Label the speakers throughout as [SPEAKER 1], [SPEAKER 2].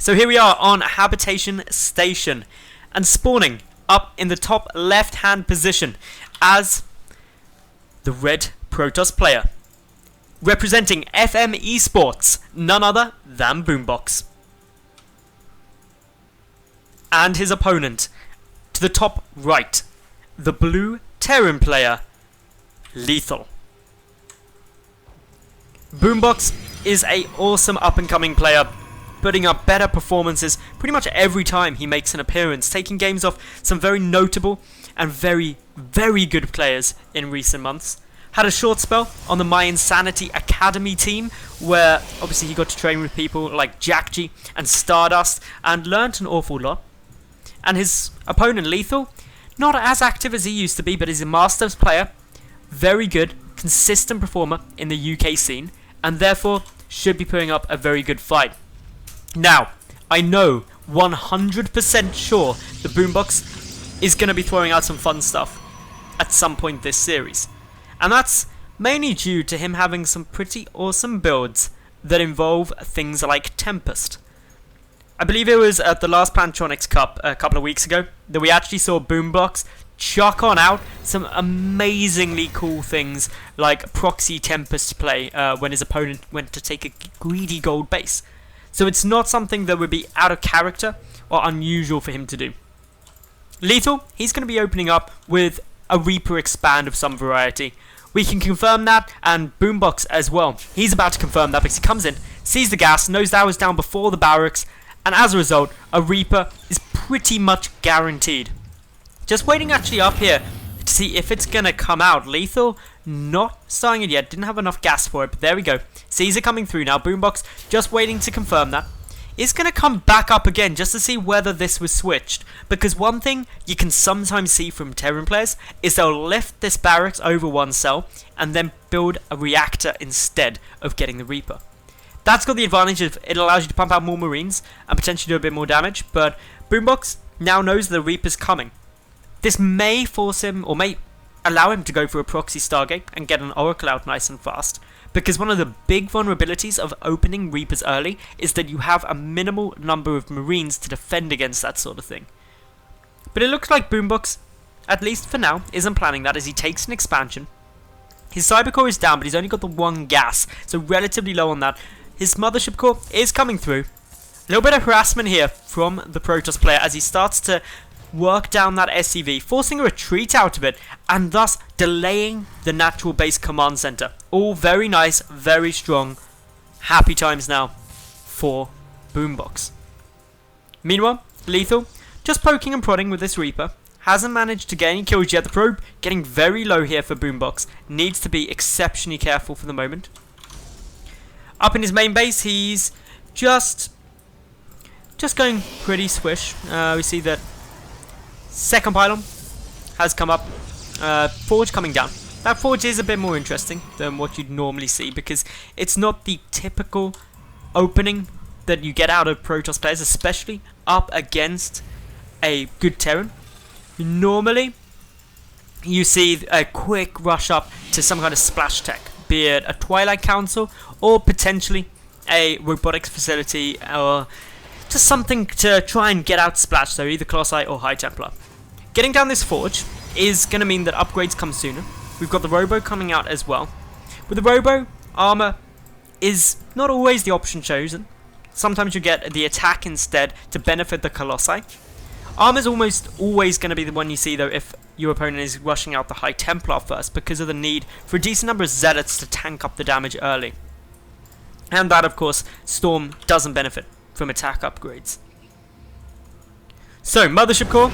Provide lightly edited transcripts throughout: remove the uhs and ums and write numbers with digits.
[SPEAKER 1] So here we are on Habitation Station, and spawning up in the top left hand position as the red Protoss player, representing FM Esports, none other than Boombox. And his opponent, to the top right, the blue Terran player, Lethal. Boombox is an awesome up-and-coming player, putting up better performances pretty much every time he makes an appearance, taking games off some very notable and very, very good players in recent months. Had a short spell on the My Insanity Academy team, where obviously he got to train with people like Jackgy and Stardust, and learnt an awful lot. And his opponent, Lethal, not as active as he used to be, but is a Masters player, very good, consistent performer in the UK scene, and therefore should be putting up a very good fight. Now, I know 100% sure the Boombox is going to be throwing out some fun stuff at some point this series. And that's mainly due to him having some pretty awesome builds that involve things like Tempest. I believe it was at the last Plantonics Cup a couple of weeks ago that we actually saw Boombox chuck on out some amazingly cool things like Proxy Tempest play when his opponent went to take a greedy gold base. So it's not something that would be out of character or unusual for him to do. Lethal, he's going to be opening up with a Reaper expand of some variety. We can confirm that, and Boombox as well. He's about to confirm that because he comes in, sees the gas, knows that was down before the barracks, and as a result, a Reaper is pretty much guaranteed. Just waiting actually up here to see if it's going to come out. Lethal, not starting it yet, didn't have enough gas for it, but there we go. Sees it coming through now. Boombox just waiting to confirm that. Is going to come back up again just to see whether this was switched. Because one thing you can sometimes see from Terran players is they'll lift this barracks over one cell and then build a reactor instead of getting the Reaper. That's got the advantage of it allows you to pump out more Marines and potentially do a bit more damage, but Boombox now knows the Reaper's coming. This may force him, or may allow him to go for a proxy Stargate and get an Oracle out nice and fast, because one of the big vulnerabilities of opening Reapers early is that you have a minimal number of Marines to defend against that sort of thing. But it looks like Boombox, at least for now, isn't planning that as he takes an expansion. His Cyber Core is down, but he's only got the one gas, so relatively low on that. His Mothership Core is coming through. A little bit of harassment here from the Protoss player as he starts to work down that SCV, forcing a retreat out of it, and thus delaying the natural base command center. All very nice, very strong. Happy times now for Boombox. Meanwhile, Lethal, just poking and prodding with this Reaper, hasn't managed to get any kills yet. The probe getting very low here for Boombox. Needs to be exceptionally careful for the moment. Up in his main base, he's just going pretty swish. We see that second pylon has come up. Forge coming down. That Forge is a bit more interesting than what you'd normally see because it's not the typical opening that you get out of Protoss players, especially up against a good Terran. Normally, you see a quick rush up to some kind of splash tech, be it a Twilight Council or potentially a robotics facility or just something to try and get out splash, so either Colossi or High Templar. Getting down this Forge is going to mean that upgrades come sooner. We've got the Robo coming out as well. With the Robo, armor is not always the option chosen. Sometimes you get the attack instead to benefit the Colossi. Armor is almost always going to be the one you see though if your opponent is rushing out the High Templar first, because of the need for a decent number of Zealots to tank up the damage early. And that, of course, Storm doesn't benefit from attack upgrades. So, Mothership Core,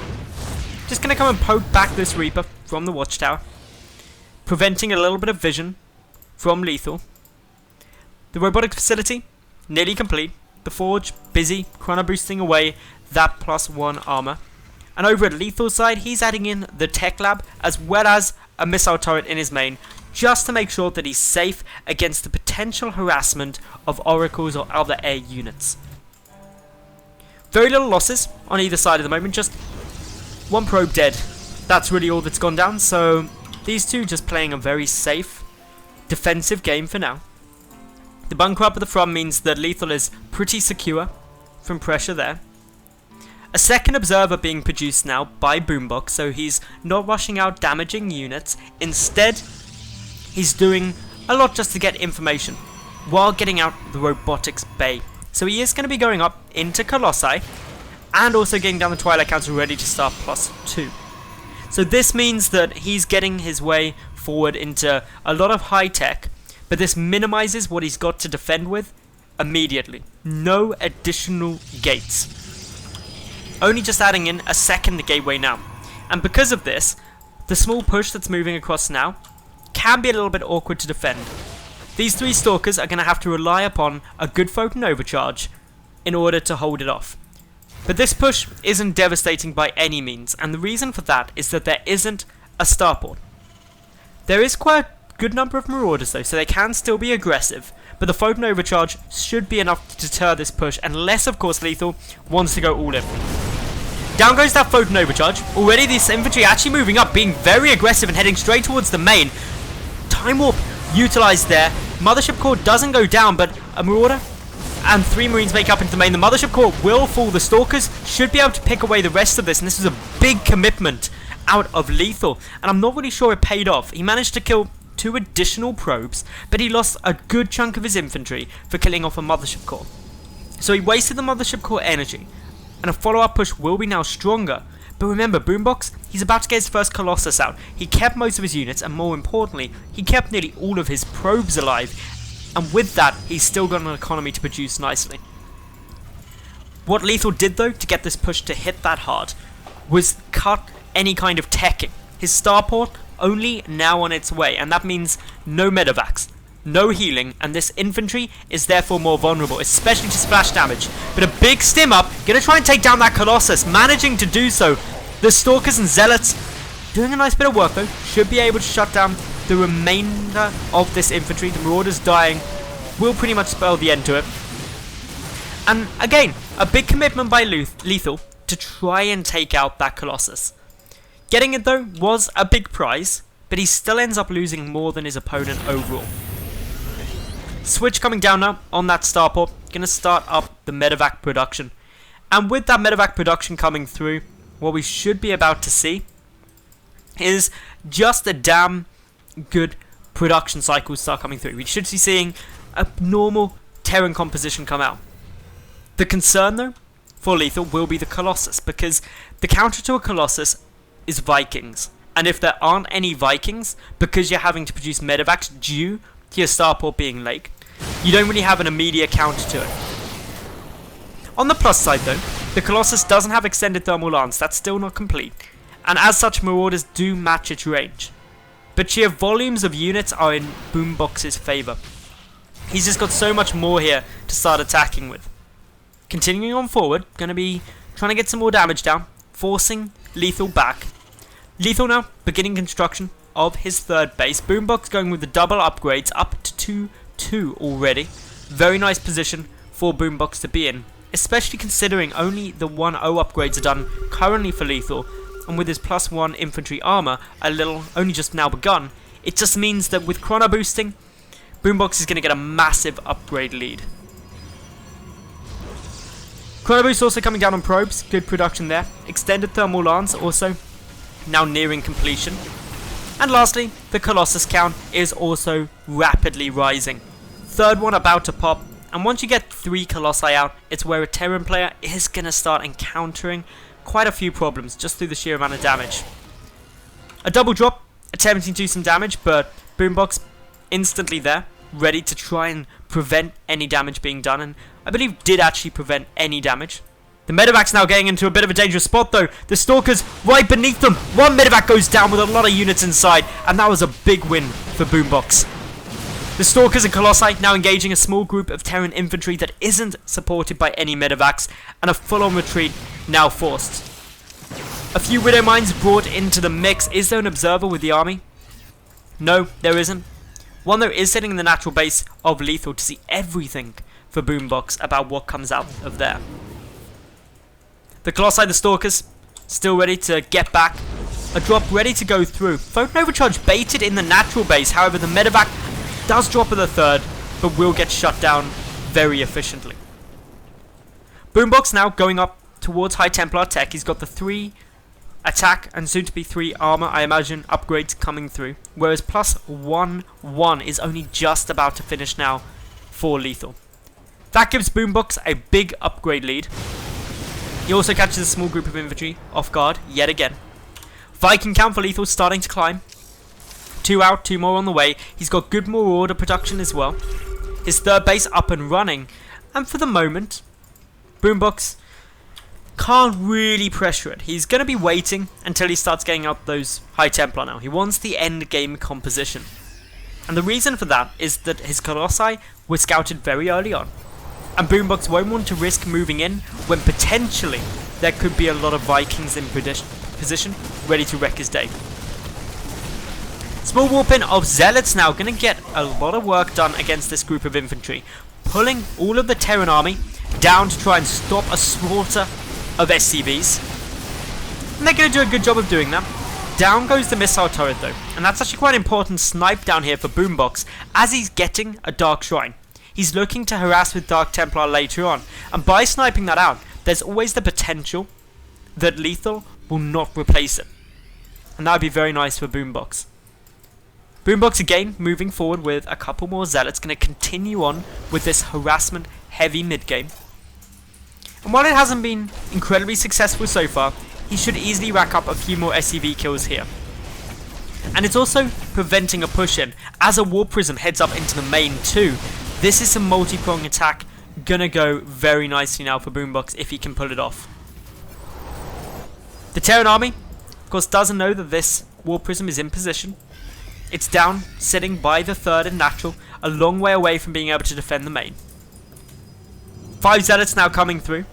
[SPEAKER 1] just going to come and poke back this Reaper from the Watchtower, preventing a little bit of vision from Lethal. The robotic facility, nearly complete. The Forge, busy, chrono boosting away that +1 armor. And over at Lethal's side, he's adding in the Tech Lab, as well as a missile turret in his main, just to make sure that he's safe against the potential harassment of Oracles or other air units. Very little losses on either side at the moment, just one probe dead. That's really all that's gone down, so these two just playing a very safe, defensive game for now. The bunker up at the front means that Lethal is pretty secure, from pressure there. A second observer being produced now by Boombox, so he's not rushing out damaging units. Instead, he's doing a lot just to get information while getting out the robotics bay. So he is going to be going up into Colossi and also getting down the Twilight Council ready to start +2. So this means that he's getting his way forward into a lot of high tech, but this minimizes what he's got to defend with immediately. No additional gates. Only just adding in a second gateway now. And because of this, the small push that's moving across now can be a little bit awkward to defend. These 3 Stalkers are going to have to rely upon a good Photon Overcharge in order to hold it off. But this push isn't devastating by any means, and the reason for that is that there isn't a starport. There is quite a good number of Marauders though, so they can still be aggressive, but the Photon Overcharge should be enough to deter this push, unless of course Lethal wants to go all in. Down goes that Photon Overcharge. Already this infantry actually moving up, being very aggressive and heading straight towards the main. Time Warp utilized there. Mothership Core doesn't go down, but a Marauder and 3 Marines make up into the main. The Mothership Core will fall. The Stalkers should be able to pick away the rest of this, and this was a big commitment out of Lethal, and I'm not really sure it paid off. He managed to kill 2 additional probes, but he lost a good chunk of his infantry for killing off a Mothership Core. So he wasted the Mothership Core energy, and a follow-up push will be now stronger. But remember, Boombox, he's about to get his first Colossus out. He kept most of his units, and more importantly, he kept nearly all of his probes alive. And with that, he's still got an economy to produce nicely. What Lethal did though, to get this push to hit that hard, was cut any kind of teching. His starport only now on its way, and that means no medevacs, no healing, and this infantry is therefore more vulnerable, especially to splash damage. But a big stim up, gonna try and take down that Colossus, managing to do so. The Stalkers and Zealots doing a nice bit of work though, should be able to shut down the remainder of this infantry. The Marauders dying will pretty much spell the end to it. And again, a big commitment by Lethal to try and take out that Colossus. Getting it though was a big prize, but he still ends up losing more than his opponent overall. Switch coming down now on that starport, gonna start up the medevac production. And with that medevac production coming through, what we should be about to see is just a damn good production cycle start coming through. We should be seeing a normal Terran composition come out. The concern though for Lethal will be the Colossus, because the counter to a Colossus is Vikings. And if there aren't any Vikings, because you're having to produce medevacs due to your starport being late, you don't really have an immediate counter to it. On the plus side though, the Colossus doesn't have extended thermal lance, that's still not complete, and as such Marauders do match its range. But sheer volumes of units are in Boombox's favour. He's just got so much more here to start attacking with. Continuing on forward, going to be trying to get some more damage down, forcing Lethal back. Lethal now beginning construction of his 3rd base. Boombox going with the double upgrades up to 2-2 already. Very nice position for Boombox to be in, especially considering only the 1-0 upgrades are done currently for Lethal, and with his +1 infantry armor only just now begun, it just means that with chrono boosting, Boombox is going to get a massive upgrade lead. Chrono boost also coming down on probes, good production there. Extended thermal lance also now nearing completion. And lastly, the Colossus count is also rapidly rising. 3rd one about to pop, and once you get 3 Colossi out, it's where a Terran player is going to start encountering quite a few problems just through the sheer amount of damage. A double drop, attempting to do some damage, but Boombox instantly there, ready to try and prevent any damage being done, and I believe did actually prevent any damage. The medevac's now getting into a bit of a dangerous spot though. The Stalkers right beneath them. 1 medevac goes down with a lot of units inside, and that was a big win for Boombox. The Stalkers and Colossi now engaging a small group of Terran infantry that isn't supported by any medevacs, and a full-on retreat now forced. A few Widow Mines brought into the mix. Is there an observer with the army? No, there isn't. One though is sitting in the natural base of Lethal to see everything for Boombox about what comes out of there. The Colossi, the Stalkers, still ready to get back. A drop ready to go through. Photon Overcharge baited in the natural base, however the medevac does drop at the 3rd, but will get shut down very efficiently. Boombox now going up towards High Templar tech. He's got the 3 attack and soon to be 3 armor, I imagine, upgrades coming through. Whereas plus 1/1 is only just about to finish now for Lethal. That gives Boombox a big upgrade lead. He also catches a small group of infantry off guard yet again. Viking count for Lethal starting to climb. 2 out, 2 more on the way. He's got good more order production as well. His third base up and running. And for the moment, Boombox can't really pressure it. He's going to be waiting until he starts getting up those High Templar now. He wants the end game composition. And the reason for that is that his Colossi were scouted very early on. And Boombox won't want to risk moving in when potentially there could be a lot of Vikings in position ready to wreck his day. Small warping of Zealots now going to get a lot of work done against this group of infantry. Pulling all of the Terran army down to try and stop a slaughter of SCVs. And they're going to do a good job of doing that. Down goes the missile turret though. And that's actually quite an important snipe down here for Boombox as he's getting a Dark Shrine. He's looking to harass with Dark Templar later on. And by sniping that out, there's always the potential that Lethal will not replace it. And that would be very nice for Boombox. Boombox again moving forward with a couple more Zealots, going to continue on with this harassment heavy mid game. And while it hasn't been incredibly successful so far, he should easily rack up a few more SCV kills here. And it's also preventing a push in as a War Prism heads up into the main too. This is some multi-prong attack, gonna go very nicely now for Boombox if he can pull it off. The Terran army, of course, doesn't know that this War Prism is in position. It's down, sitting by the 3rd and natural, a long way away from being able to defend the main. 5 Zealots now coming through.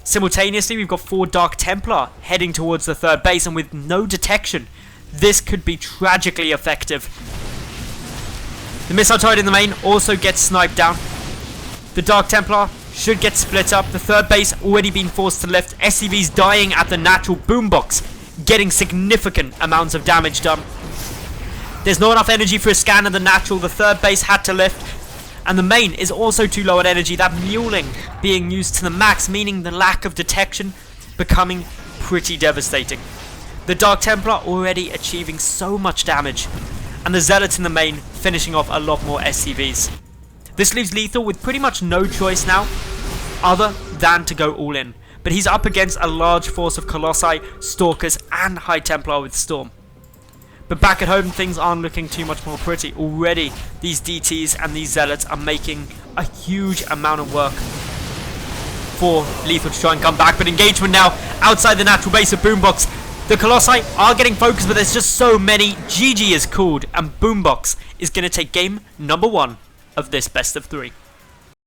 [SPEAKER 1] Simultaneously, we've got 4 Dark Templar heading towards the 3rd base, and with no detection, this could be tragically effective. The missile turret in the main also gets sniped down. The Dark Templar should get split up. The 3rd base already been forced to lift. SCVs dying at the natural. Boombox getting significant amounts of damage done. There's not enough energy for a scan of the natural. The 3rd base had to lift. And the main is also too low on energy. That muling being used to the max, meaning the lack of detection becoming pretty devastating. The Dark Templar already achieving so much damage. And the Zealots in the main finishing off a lot more SCVs. This leaves Lethal with pretty much no choice now other than to go all in. But he's up against a large force of Colossi, Stalkers and High Templar with Storm. But back at home, things aren't looking too much more pretty. Already, these DTs and these Zealots are making a huge amount of work for Lethal to try and come back. But engagement now outside the natural base of Boombox. The Colossi are getting focused, but there's just so many. GG is called, and Boombox is going to take game number 1 of this best of 3.